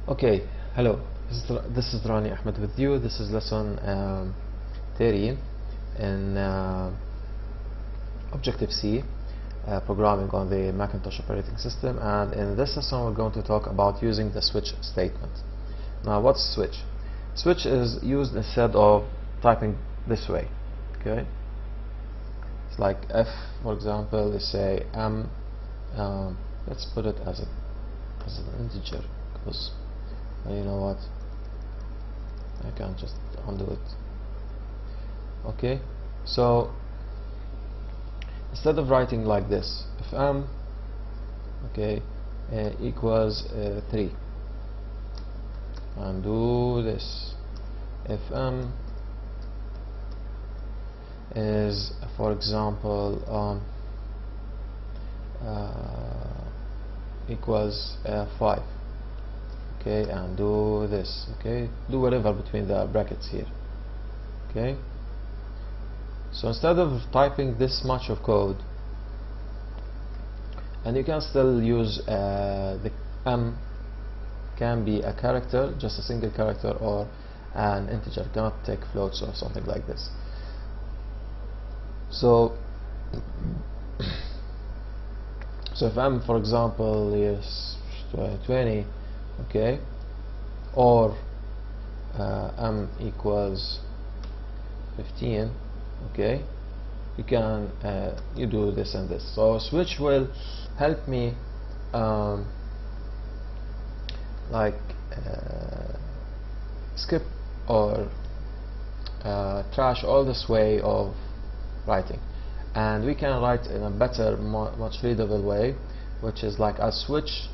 Okay, hello. This is Rani Ahmed with you. This is lesson 13 in Objective-C, programming on the Macintosh operating system. And in this lesson, we're going to talk about using the switch statement. Now, what's switch? Switch is used instead of typing this way. Okay, it's like if, for example, they say let's put it as an integer, because you know what, I can't just undo it. Okay, so instead of writing like this, if m equals 3, and do this, if m is, for example, equals 5, okay, and do this, okay, do whatever between the brackets here. Okay, so instead of typing this much of code, and you can still use the m can be a character, just a single character, or an integer, cannot take floats or something like this. So if m, for example, is 20, okay, or m equals 15, okay, you can you do this and this. So switch will help me skip or trash all this way of writing, and we can write in a better, much readable way, which is like a switch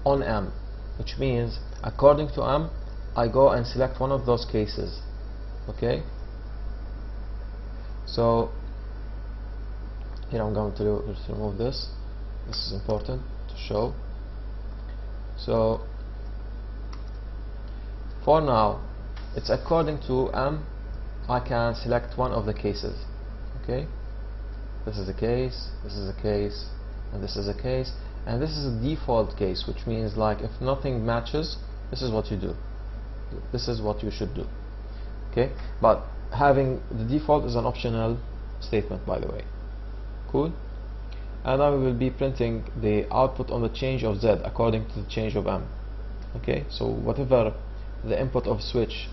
on m, which means according to m I go and select one of those cases. Okay, so here I'm going to remove this. This is important to show. So for now, it's according to m I can select one of the cases. Okay, this is a case, this is a case, and this is a case, and this is a default case, which means like if nothing matches, this is what you do, this is what you should do. Okay, but having the default is an optional statement, by the way. Cool. And now we will be printing the output on the change of z according to the change of m. Okay, so whatever the input of switch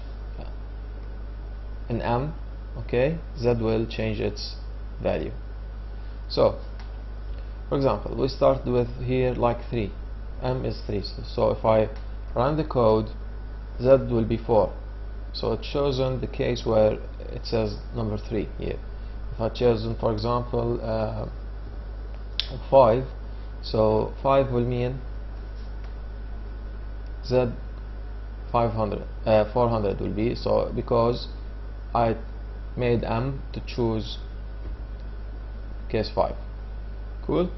in m, okay, z will change its value. So for example, we start with here like 3, m is 3, so if I run the code, z will be 4, so it's chosen the case where it says number 3 here. If I chosen, for example, 5, so 5 will mean z 400 will be, so because I made m to choose case 5. Cool.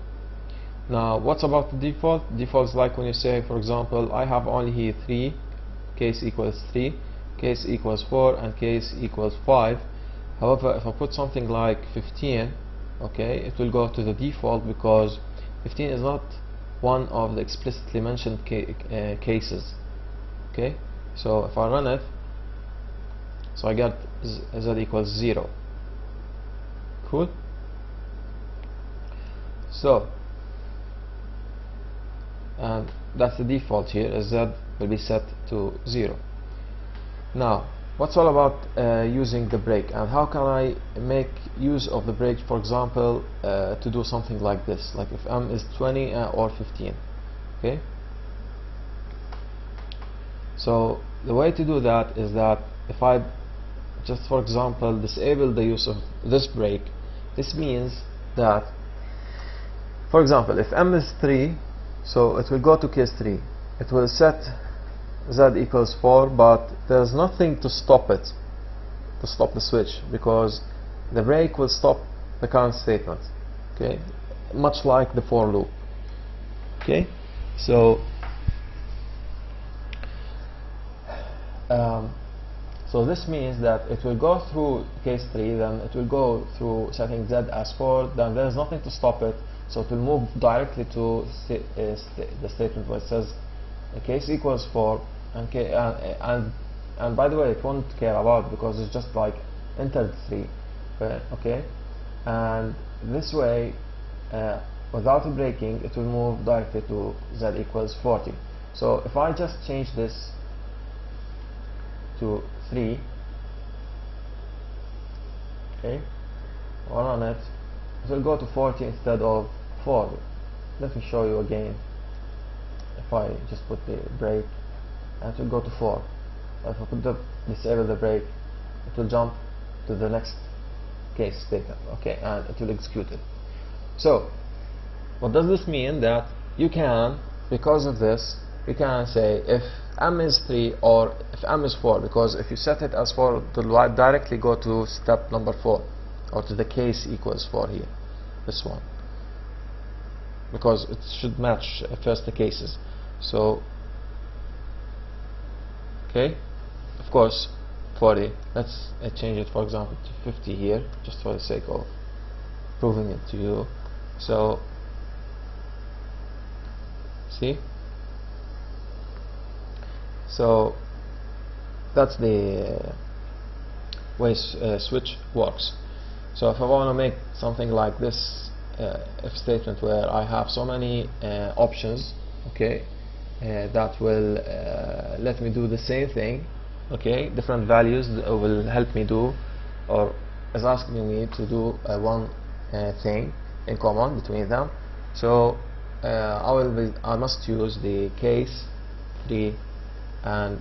Now what's about the default? Default is like when you say, for example, I have only here 3, case equals 3, case equals 4, and case equals 5. However, if I put something like 15, okay, it will go to the default because 15 is not one of the explicitly mentioned cases. Okay, so if I run it, so I get z equals 0. Cool. So, and that's the default here, is z will be set to 0. Now, what's all about using the break, and how can I make use of the break, for example, to do something like this, like if m is 20 or 15. Okay, so the way to do that is that if I just, for example, disable the use of this break, this means that, for example, if m is 3, so it will go to case 3, it will set z equals 4, but there's nothing to stop it, to stop the switch, because the break will stop the current statement. Okay, much like the for loop. Okay, so so this means that it will go through case 3, then it will go through setting z as 4, then there's nothing to stop it, so it will move directly to the statement where it says the case equals 4, Okay, and by the way, it won't care about, because it's just like entered 3. Okay, and this way, without breaking, it will move directly to z equals 40. So if I just change this to 3, okay, or on it will go to 40 instead of 4. Let me show you again. If I just put the break, and it will go to 4. If I put disable the break, it will jump to the next case statement, okay, and it will execute it. So what does this mean? That you can, because of this, you can say if m is 3 or if m is 4, because if you set it as 4, it will directly go to step number 4, or to the case equals 4 here, this one, because it should match first the cases. So okay, of course 40, let's change it for example to 50 here, just for the sake of proving it to you. So see, so that's the way switch works. So if I want to make something like this if statement where I have so many options, okay, that will let me do the same thing, okay, different values will help me do, or is asking me to do one thing in common between them. So I must use the case 3 and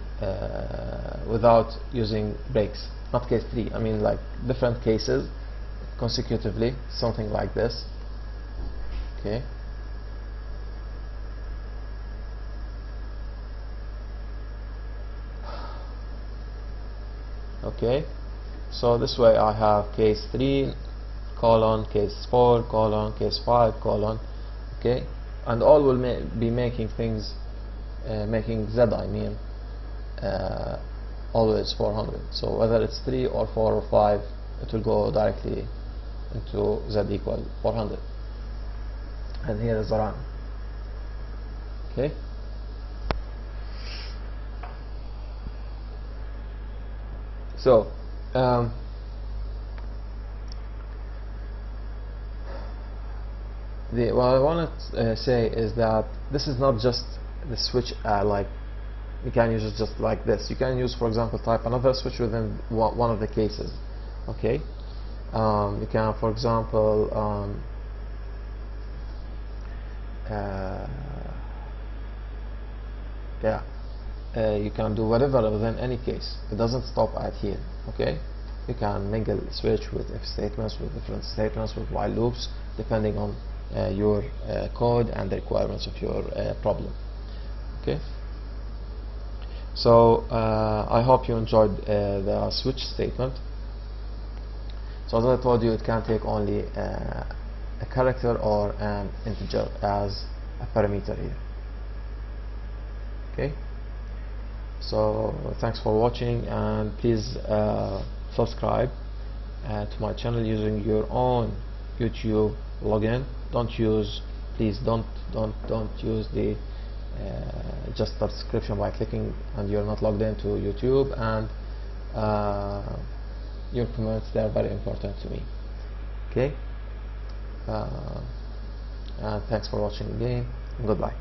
without using breaks, not case 3, I mean like different cases consecutively, something like this, okay. Okay, so this way I have case 3 colon case 4 colon case 5 colon, okay, and all will be making things making z, I mean always 400. So whether it's 3 or 4 or 5, it will go directly into z equal 400, and here is the run. Okay, so what I want to say is that this is not just the switch like you can use it just like this. You can use, for example, type another switch within one of the cases, okay. You can, for example, you can do whatever within any case. It doesn't stop at here, okay. You can mingle switch with if statements, with different statements, with while loops, depending on your code and the requirements of your problem, okay. So I hope you enjoyed the switch statement. So as I told you, it can take only a character or an integer as a parameter here, okay. So thanks for watching, and please subscribe to my channel using your own YouTube login. Please don't use the just subscription by clicking and you're not logged into YouTube, and your comments, they are very important to me, okay. And thanks for watching again, and goodbye.